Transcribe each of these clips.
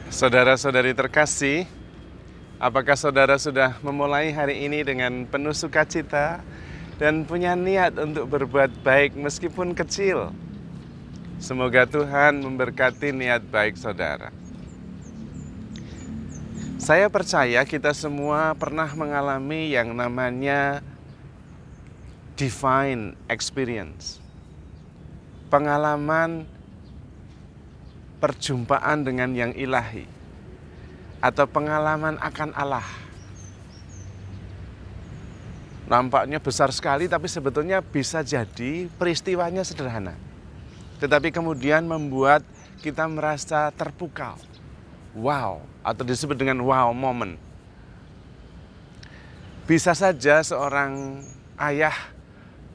Saudara-saudari terkasih, apakah saudara sudah memulai hari ini dengan penuh sukacita dan punya niat untuk berbuat baik meskipun kecil? Semoga Tuhan memberkati niat baik saudara. Saya percaya kita semua pernah mengalami yang namanya divine experience. Pengalaman perjumpaan dengan yang ilahi atau pengalaman akan Allah. Nampaknya besar sekali tapi sebetulnya bisa jadi peristiwanya sederhana. Tetapi kemudian membuat kita merasa terpukau. Wow, atau disebut dengan wow moment. Bisa saja seorang ayah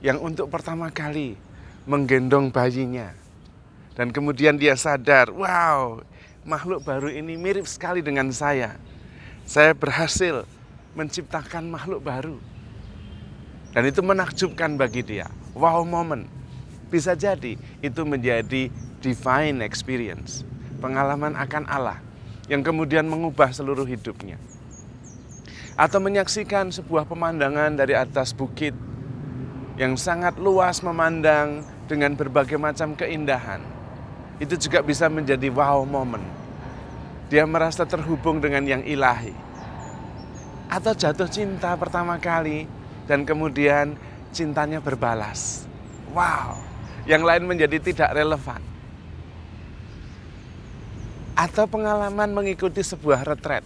yang untuk pertama kali menggendong bayinya. Dan kemudian dia sadar, wow, makhluk baru ini mirip sekali dengan saya. Saya berhasil menciptakan makhluk baru. Dan itu menakjubkan bagi dia. Wow moment. Bisa jadi itu menjadi divine experience. Pengalaman akan Allah yang kemudian mengubah seluruh hidupnya. Atau menyaksikan sebuah pemandangan dari atas bukit yang sangat luas memandang dengan berbagai macam keindahan. Itu juga bisa menjadi wow moment. Dia merasa terhubung dengan yang ilahi. Atau jatuh cinta pertama kali dan kemudian cintanya berbalas. Wow, yang lain menjadi tidak relevan. Atau pengalaman mengikuti sebuah retret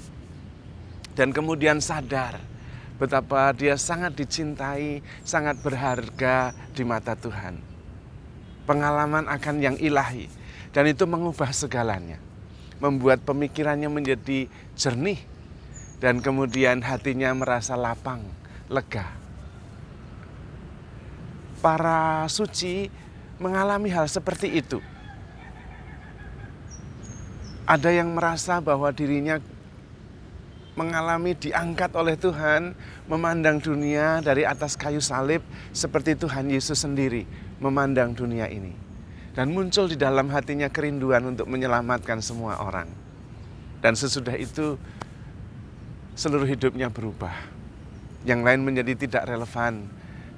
dan kemudian sadar betapa dia sangat dicintai, sangat berharga di mata Tuhan. Pengalaman akan yang ilahi. Dan itu mengubah segalanya. Membuat pemikirannya menjadi jernih. Dan kemudian hatinya merasa lapang, lega. Para suci mengalami hal seperti itu. Ada yang merasa bahwa dirinya mengalami diangkat oleh Tuhan, memandang dunia dari atas kayu salib seperti Tuhan Yesus sendiri memandang dunia ini. Dan muncul di dalam hatinya kerinduan untuk menyelamatkan semua orang. Dan sesudah itu seluruh hidupnya berubah. Yang lain menjadi tidak relevan.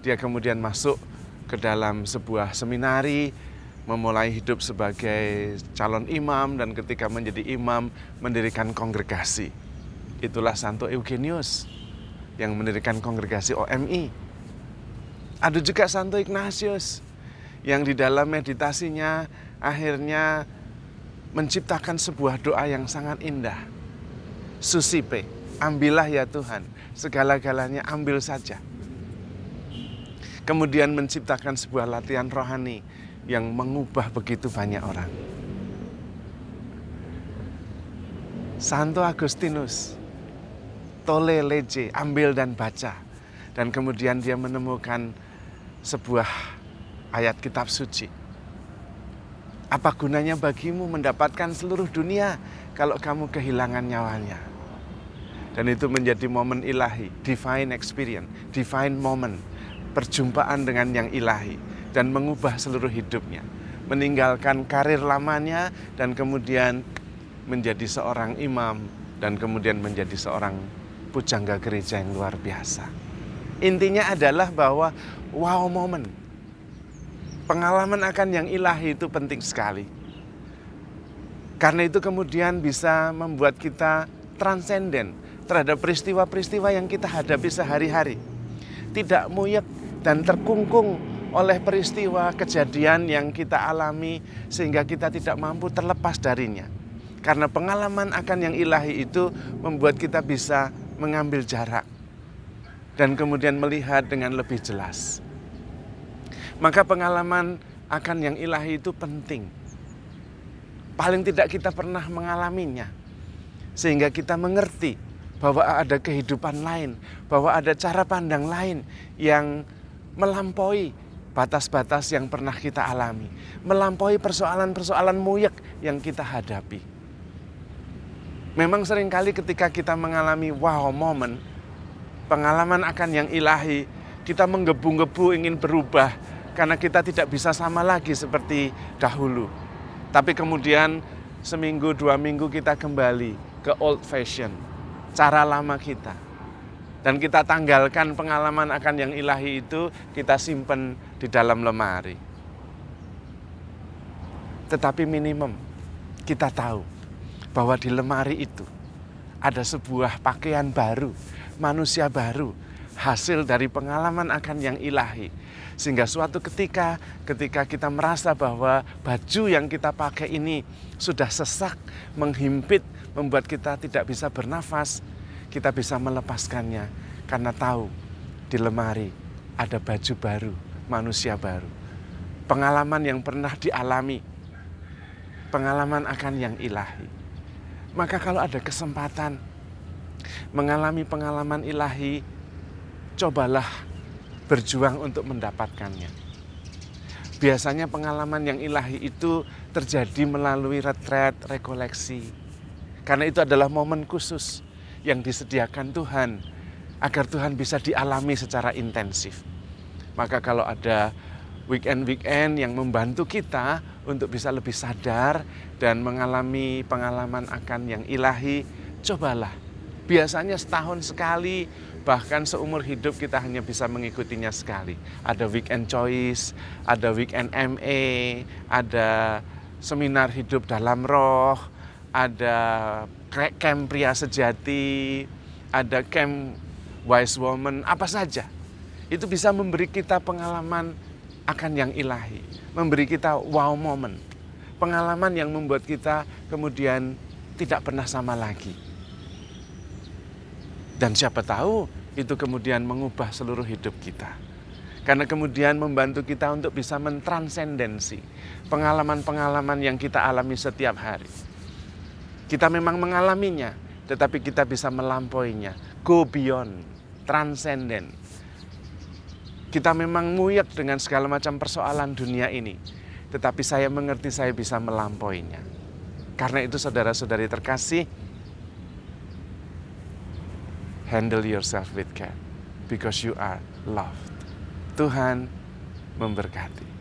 Dia kemudian masuk ke dalam sebuah seminari, memulai hidup sebagai calon imam, dan ketika menjadi imam mendirikan kongregasi. Itulah Santo Eugenius yang mendirikan kongregasi OMI. Ada juga Santo Ignatius yang di dalam meditasinya akhirnya menciptakan sebuah doa yang sangat indah. Susipe, ambillah ya Tuhan, segala-galanya ambil saja. Kemudian menciptakan sebuah latihan rohani yang mengubah begitu banyak orang. Santo Agustinus, tole lege, ambil dan baca. Dan kemudian dia menemukan sebuah ayat kitab suci. Apa gunanya bagimu mendapatkan seluruh dunia kalau kamu kehilangan nyawanya? Dan itu menjadi momen ilahi, divine experience, divine moment, perjumpaan dengan yang ilahi dan mengubah seluruh hidupnya. Meninggalkan karir lamanya dan kemudian menjadi seorang imam dan kemudian menjadi seorang pujangga gereja yang luar biasa. Intinya adalah bahwa wow moment. Pengalaman akan yang ilahi itu penting sekali. Karena itu kemudian bisa membuat kita transenden terhadap peristiwa-peristiwa yang kita hadapi sehari-hari. Tidak muyek dan terkungkung oleh peristiwa kejadian yang kita alami sehingga kita tidak mampu terlepas darinya. Karena pengalaman akan yang ilahi itu membuat kita bisa mengambil jarak dan kemudian melihat dengan lebih jelas. Maka pengalaman akan yang ilahi itu penting. Paling tidak kita pernah mengalaminya. Sehingga kita mengerti bahwa ada kehidupan lain. Bahwa ada cara pandang lain yang melampaui batas-batas yang pernah kita alami. Melampaui persoalan-persoalan muyek yang kita hadapi. Memang seringkali ketika kita mengalami wow moment, pengalaman akan yang ilahi, kita menggebu-gebu ingin berubah. Karena kita tidak bisa sama lagi seperti dahulu. Tapi kemudian seminggu, 2 minggu kita kembali ke old fashion, cara lama kita. Dan kita tanggalkan pengalaman akan yang ilahi itu, kita simpen di dalam lemari. Tetapi minimum kita tahu bahwa di lemari itu ada sebuah pakaian baru, manusia baru, hasil dari pengalaman akan yang ilahi. Sehingga suatu ketika kita merasa bahwa baju yang kita pakai ini sudah sesak, menghimpit, membuat kita tidak bisa bernafas, kita bisa melepaskannya karena tahu di lemari ada baju baru, manusia baru. Pengalaman yang pernah dialami, pengalaman akan yang ilahi. Maka kalau ada kesempatan mengalami pengalaman ilahi, cobalah berjuang untuk mendapatkannya. Biasanya pengalaman yang ilahi itu terjadi melalui retret, rekoleksi. Karena itu adalah momen khusus yang disediakan Tuhan agar Tuhan bisa dialami secara intensif. Maka kalau ada weekend-weekend yang membantu kita untuk bisa lebih sadar dan mengalami pengalaman akan yang ilahi, cobalah. Biasanya setahun sekali, bahkan seumur hidup kita hanya bisa mengikutinya sekali. Ada weekend choice, ada weekend MA, ada seminar hidup dalam roh, ada camp pria sejati, ada camp wise woman, apa saja. Itu bisa memberi kita pengalaman akan yang ilahi, memberi kita wow moment, pengalaman yang membuat kita kemudian tidak pernah sama lagi. Dan siapa tahu itu kemudian mengubah seluruh hidup kita. Karena kemudian membantu kita untuk bisa mentransendensi pengalaman-pengalaman yang kita alami setiap hari. Kita memang mengalaminya, tetapi kita bisa melampauinya, go beyond, transcendent. Kita memang muyak dengan segala macam persoalan dunia ini, tetapi saya mengerti saya bisa melampauinya. Karena itu saudara-saudari terkasih, handle yourself with care, because you are loved. Tuhan memberkati.